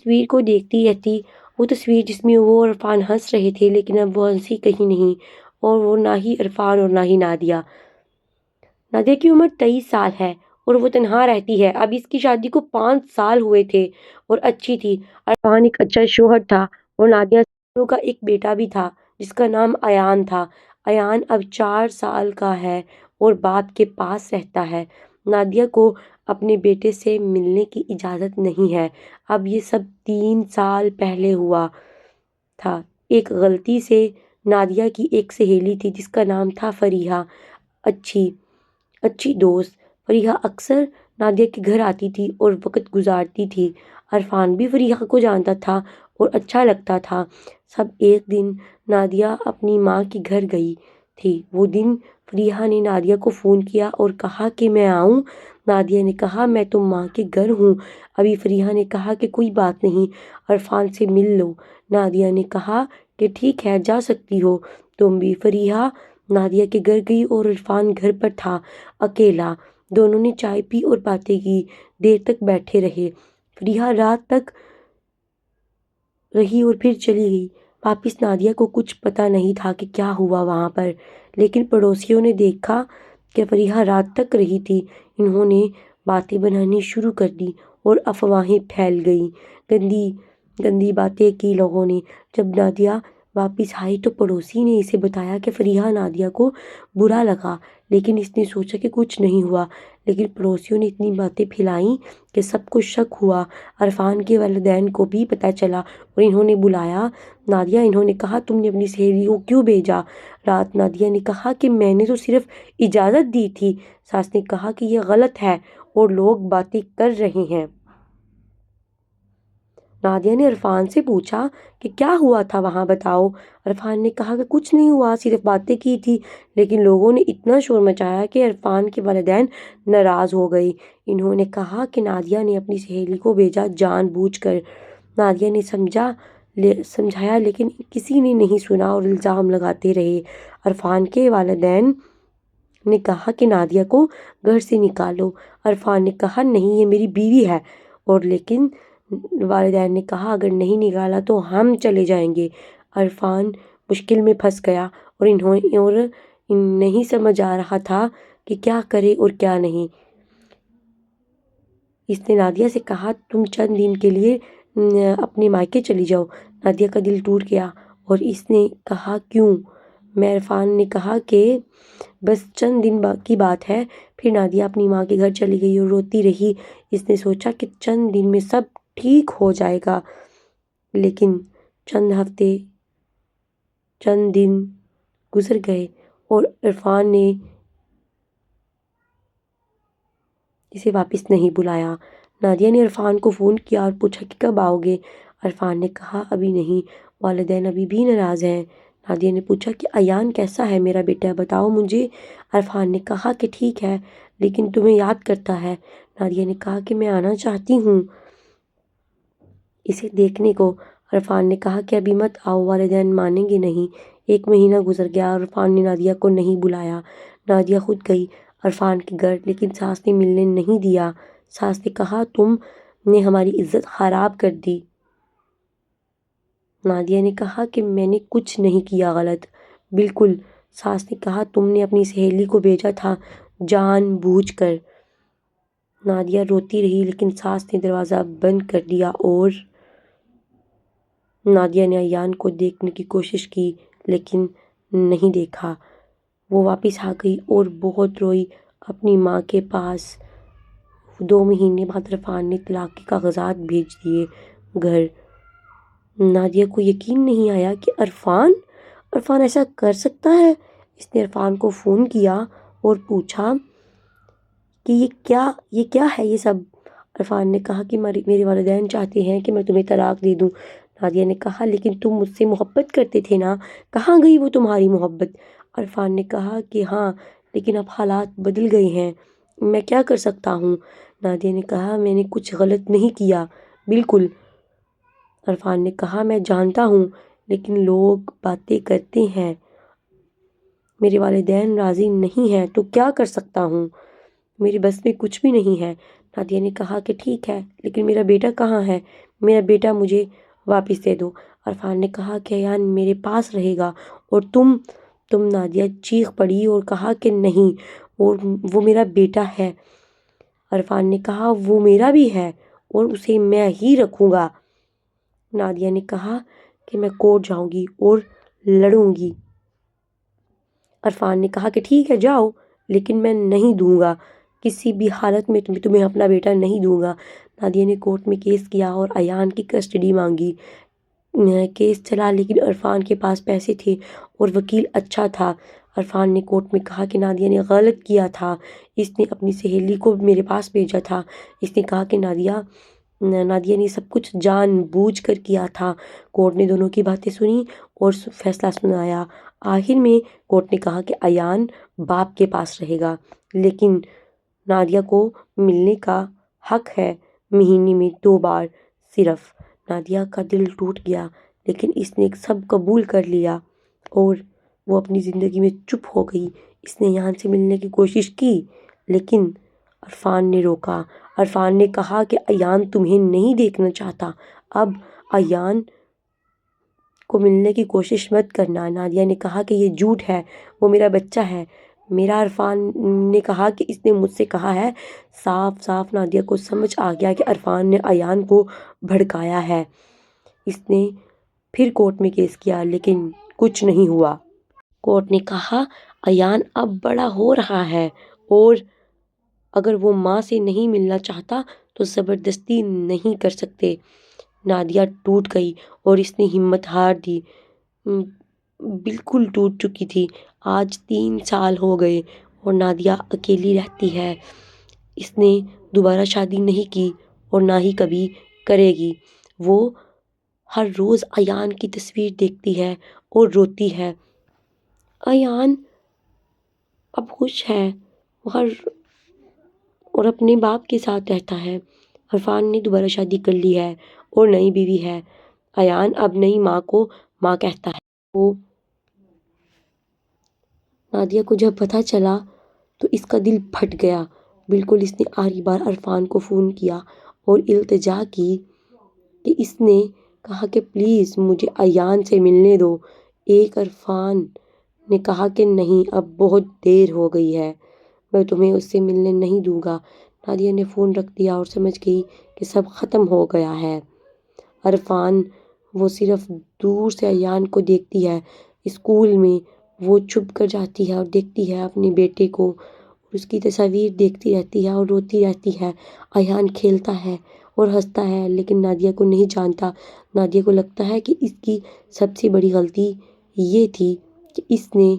تصویر کو دیکھتی رہتی، وہ تصویر جس میں وہ اور عرفان ہنس رہے تھے، لیکن اب وہ ہنسی کہیں نہیں، اور وہ نہ ہی عرفان اور نہ ہی نادیہ۔ نادیہ کی عمر 23 سال ہے اور وہ تنہا رہتی ہے۔ اب اس کی شادی کو 5 سال ہوئے تھے اور اچھی تھی۔ عرفان ایک اچھا شوہر تھا اور نادیہ سے کا ایک بیٹا بھی تھا جس کا نام ایان تھا۔ ایان اب 4 سال کا ہے اور باپ کے پاس رہتا ہے۔ نادیہ کو اپنے بیٹے سے ملنے کی اجازت نہیں ہے۔ اب یہ سب 3 سال پہلے ہوا تھا۔ ایک غلطی سے نادیہ کی ایک سہیلی تھی جس کا نام تھا فریحہ، اچھی دوست۔ فریحہ اکثر نادیہ کے گھر آتی تھی اور وقت گزارتی تھی۔ عرفان بھی فریحہ کو جانتا تھا اور اچھا لگتا تھا سب۔ ایک دن نادیہ اپنی ماں کے گھر گئی تھی۔ وہ دن فریحہ نے نادیہ کو فون کیا اور کہا کہ میں آؤں۔ نادیہ نے کہا میں تو ماں کے گھر ہوں ابھی۔ فریحہ نے کہا کہ کوئی بات نہیں، عرفان سے مل لو۔ نادیہ نے کہا کہ ٹھیک ہے، جا سکتی ہو تم بھی۔ فریحہ نادیہ کے گھر گئی اور عرفان گھر پر تھا اکیلا۔ دونوں نے چائے پی اور باتیں کی، دیر تک بیٹھے رہے۔ فریحہ رات تک رہی اور پھر چلی گئی واپس۔ نادیہ کو کچھ پتہ نہیں تھا کہ کیا ہوا وہاں پر، لیکن پڑوسیوں نے دیکھا کہ فریحہ رات تک رہی تھی۔ انہوں نے باتیں بنانی شروع کر دی اور افواہیں پھیل گئیں۔ گندی باتیں کی لوگوں نے۔ جب نادیہ واپس آئی تو پڑوسی نے اسے بتایا کہ فریحہ نادیہ کو برا لگا، لیکن اس نے سوچا کہ کچھ نہیں ہوا۔ لیکن پڑوسیوں نے اتنی باتیں پھیلائیں کہ سب کو شک ہوا۔ عرفان کے والدین کو بھی پتہ چلا اور انہوں نے بلایا نادیہ۔ انہوں نے کہا تم نے اپنی سہیلی کو کیوں بھیجا رات؟ نادیہ نے کہا کہ میں نے تو صرف اجازت دی تھی۔ ساس نے کہا کہ یہ غلط ہے اور لوگ باتیں کر رہے ہیں۔ نادیہ نے عرفان سے پوچھا کہ کیا ہوا تھا وہاں، بتاؤ۔ عرفان نے کہا کہ کچھ نہیں ہوا، صرف باتیں کی تھی۔ لیکن لوگوں نے اتنا شور مچایا کہ عرفان کے والدین ناراض ہو گئے۔ انہوں نے کہا کہ نادیہ نے اپنی سہیلی کو بھیجا جان بوجھ کر۔ نادیہ نے سمجھایا لیکن کسی نے نہیں سنا اور الزام لگاتے رہے۔ عرفان کے والدین نے کہا کہ نادیہ کو گھر سے نکالو۔ عرفان نے کہا نہیں، یہ میری بیوی ہے، اور لیکن والدین نے کہا اگر نہیں نکالا تو ہم چلے جائیں گے۔ عرفان مشکل میں پھنس گیا اور نہیں سمجھ آ رہا تھا کہ کیا کرے اور کیا نہیں۔ اس نے نادیہ سے کہا تم چند دن کے لیے اپنے مائکے چلی جاؤ۔ نادیہ کا دل ٹوٹ گیا اور اس نے کہا کیوں؟ میں عرفان نے کہا کہ بس چند دن کی بات ہے۔ پھر نادیہ اپنی ماں کے گھر چلی گئی اور روتی رہی۔ اس نے سوچا کہ چند دن میں سب ٹھیک ہو جائے گا، لیکن چند ہفتے چند دن گزر گئے اور عرفان نے اسے واپس نہیں بلایا۔ نادیہ نے عرفان کو فون کیا اور پوچھا کہ کب آؤ گے؟ عرفان نے کہا ابھی نہیں، والدین ابھی بھی ناراض ہیں۔ نادیہ نے پوچھا کہ ایان کیسا ہے میرا بیٹا، بتاؤ مجھے۔ عرفان نے کہا کہ ٹھیک ہے لیکن تمہیں یاد کرتا ہے۔ نادیہ نے کہا کہ میں آنا چاہتی ہوں اسے دیکھنے کو۔ عرفان نے کہا کہ ابھی مت آؤ، والدین مانیں گے نہیں۔ 1 مہینہ گزر گیا، عرفان نے نادیہ کو نہیں بلایا۔ نادیہ خود گئی عرفان کے گھر، لیکن ساس نے ملنے نہیں دیا۔ ساس نے کہا تم نے ہماری عزت خراب کر دی۔ نادیہ نے کہا کہ میں نے کچھ نہیں کیا غلط۔ بالکل، ساس نے کہا تم نے اپنی سہیلی کو بھیجا تھا جان بوجھ کر۔ نادیہ روتی رہی لیکن ساس نے دروازہ بند کر دیا اور نادیہ نے ایان کو دیکھنے کی کوشش کی لیکن نہیں دیکھا۔ وہ واپس آ گئی اور بہت روئی اپنی ماں کے پاس۔ 2 مہینے بعد عرفان نے طلاق کے کاغذات بھیج دیے گھر۔ نادیہ کو یقین نہیں آیا کہ عرفان ایسا کر سکتا ہے۔ اس نے عرفان کو فون کیا اور پوچھا کہ یہ کیا ہے یہ سب؟ عرفان نے کہا کہ میرے والدین چاہتے ہیں کہ میں تمہیں طلاق دے دوں۔ نادیہ نے کہا لیکن تم مجھ سے محبت کرتے تھے نا، کہاں گئی وہ تمہاری محبت؟ عرفان نے کہا کہ ہاں لیکن اب حالات بدل گئے ہیں، میں کیا کر سکتا ہوں؟ نادیہ نے کہا میں نے کچھ غلط نہیں کیا۔ بالکل، عرفان نے کہا میں جانتا ہوں لیکن لوگ باتیں کرتے ہیں، میرے والدین راضی نہیں ہیں تو کیا کر سکتا ہوں؟ میرے بس میں کچھ بھی نہیں ہے۔ نادیہ نے کہا کہ ٹھیک ہے، لیکن میرا بیٹا کہاں ہے؟ میرا بیٹا مجھے واپس دے دو۔ عرفان نے کہا کہ ایان میرے پاس رہے گا اور تم نادیہ چیخ پڑی اور کہا کہ نہیں، اور وہ میرا بیٹا ہے۔ عرفان نے کہا وہ میرا بھی ہے اور اسے میں ہی رکھوں گا۔ نادیہ نے کہا کہ میں کورٹ جاؤں گی اور لڑوں گی۔ عرفان نے کہا کہ ٹھیک ہے جاؤ، لیکن میں نہیں دوں گا، کسی بھی حالت میں تمہیں اپنا بیٹا نہیں دوں گا۔ نادیہ نے کورٹ میں کیس کیا اور ایان کی کسٹڈی مانگی۔ کیس چلا، لیکن عرفان کے پاس پیسے تھے اور وکیل اچھا تھا۔ عرفان نے کورٹ میں کہا کہ نادیہ نے غلط کیا تھا، اس نے اپنی سہیلی کو میرے پاس بھیجا تھا۔ اس نے کہا کہ نادیہ نے سب کچھ جان بوجھ کر کیا تھا۔ کورٹ نے دونوں کی باتیں سنی اور فیصلہ سنایا۔ آخر میں کورٹ نے کہا کہ ایان باپ کے پاس رہے گا، لیکن نادیہ کو ملنے کا حق ہے، مہینے میں 2 بار صرف۔ نادیہ کا دل ٹوٹ گیا، لیکن اس نے سب قبول کر لیا اور وہ اپنی زندگی میں چپ ہو گئی۔ اس نے ایان سے ملنے کی کوشش کی، لیکن عرفان نے روکا۔ عرفان نے کہا کہ ایان تمہیں نہیں دیکھنا چاہتا، اب ایان کو ملنے کی کوشش مت کرنا۔ نادیہ نے کہا کہ یہ جھوٹ ہے، وہ میرا بچہ ہے میرا۔ عرفان نے کہا کہ اس نے مجھ سے کہا ہے۔ صاف صاف نادیہ کو سمجھ آ گیا کہ عرفان نے ایان کو بھڑکایا ہے۔ اس نے پھر کورٹ میں کیس کیا، لیکن کچھ نہیں ہوا۔ کورٹ نے کہا ایان اب بڑا ہو رہا ہے اور اگر وہ ماں سے نہیں ملنا چاہتا تو زبردستی نہیں کر سکتے۔ نادیہ ٹوٹ گئی اور اس نے ہمت ہار دی، بالکل ٹوٹ چکی تھی۔ آج 3 سال ہو گئے اور نادیہ اکیلی رہتی ہے۔ اس نے دوبارہ شادی نہیں کی اور نہ ہی کبھی کرے گی۔ وہ ہر روز ایان کی تصویر دیکھتی ہے اور روتی ہے۔ ایان اب خوش ہے اور اپنے باپ کے ساتھ رہتا ہے۔ عرفان نے دوبارہ شادی کر لی ہے اور نئی بیوی ہے۔ ایان اب نئی ماں کو ماں کہتا ہے۔ وہ نادیہ کو جب پتہ چلا تو اس کا دل پھٹ گیا بالکل۔ اس نے آخری بار عرفان کو فون کیا اور التجا کی کہ اس نے کہا کہ پلیز مجھے ایان سے ملنے دو۔ عرفان نے کہا کہ نہیں، اب بہت دیر ہو گئی ہے، میں تمہیں اس سے ملنے نہیں دوں گا۔ نادیہ نے فون رکھ دیا اور سمجھ گئی کہ سب ختم ہو گیا ہے۔ عرفان وہ صرف دور سے ایان کو دیکھتی ہے۔ اسکول میں وہ چھپ کر جاتی ہے اور دیکھتی ہے اپنے بیٹے کو اور اس کی تصاویر دیکھتی رہتی ہے اور روتی رہتی ہے۔ ایان کھیلتا ہے اور ہنستا ہے، لیکن نادیہ کو نہیں جانتا۔ نادیہ کو لگتا ہے کہ اس کی سب سے بڑی غلطی یہ تھی کہ اس نے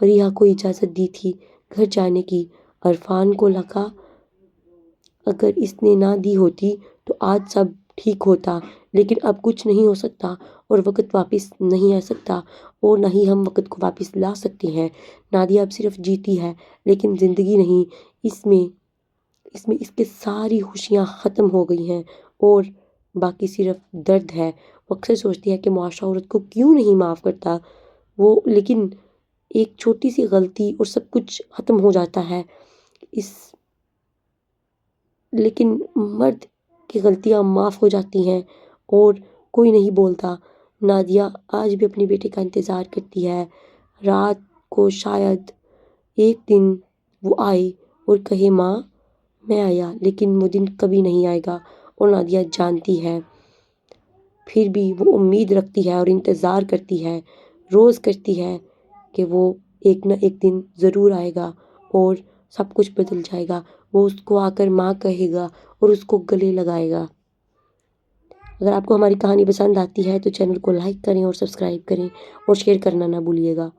فریحہ کو اجازت دی تھی گھر جانے کی۔ عرفان کو لگا اگر اس نے نہ دی ہوتی تو آج سب ٹھیک ہوتا، لیکن اب کچھ نہیں ہو سکتا اور وقت واپس نہیں آ سکتا اور نہ ہی ہم وقت کو واپس لا سکتے ہیں۔ نادیہ اب صرف جیتی ہے، لیکن زندگی نہیں۔ اس میں اس کے ساری خوشیاں ختم ہو گئی ہیں اور باقی صرف درد ہے۔ وہ اکثر سوچتی ہے کہ معاشرہ عورت کو کیوں نہیں معاف کرتا، لیکن ایک چھوٹی سی غلطی اور سب کچھ ختم ہو جاتا ہے۔ لیکن مرد کی غلطیاں معاف ہو جاتی ہیں اور کوئی نہیں بولتا۔ نادیہ آج بھی اپنے بیٹے کا انتظار کرتی ہے۔ رات کو شاید ایک دن وہ آئے اور کہے ماں میں آیا، لیکن وہ دن کبھی نہیں آئے گا اور نادیہ جانتی ہے۔ پھر بھی وہ امید رکھتی ہے اور انتظار کرتی ہے، روز کرتی ہے کہ وہ ایک نہ ایک دن ضرور آئے گا اور سب کچھ بدل جائے گا۔ وہ اس کو آ کر ماں کہے گا اور اس کو گلے لگائے گا۔ اگر آپ کو ہماری کہانی پسند آتی ہے تو چینل کو لائک کریں اور سبسکرائب کریں اور شیئر کرنا نہ بھولیے گا۔